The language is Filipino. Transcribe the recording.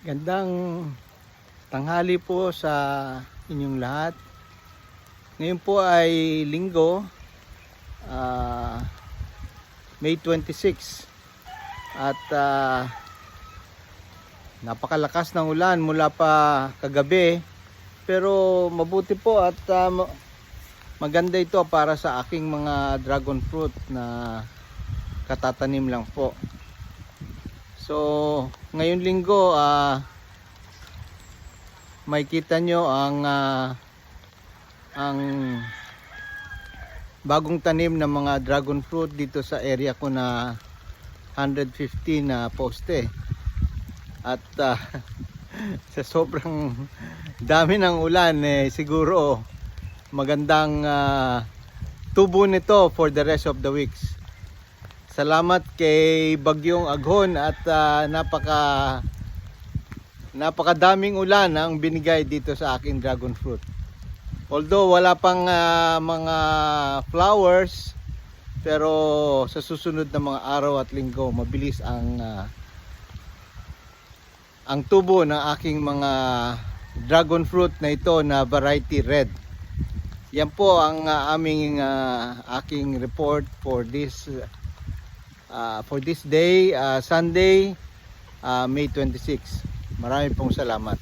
Gandang tanghali po sa inyong lahat. Ngayon po ay Linggo, May 26. At napakalakas ng ulan mula pa kagabi. Pero mabuti po at maganda ito para sa aking mga dragon fruit na katatanim lang po. So, ngayon Linggo, makikita nyo ang bagong tanim ng mga dragon fruit dito sa area ko na 150 na poste. At sa sobrang dami ng ulan, siguro magandang tubo nito for the rest of the weeks. Salamat kay Bagyong Aghon at napakadaming ulan ang binigay dito sa aking dragon fruit. Although wala pang mga flowers, pero sa susunod na mga araw at linggo mabilis ang tubo ng aking mga dragon fruit na ito na variety red. Yan po ang aking report for this day, Sunday, May 26. Maraming pong salamat.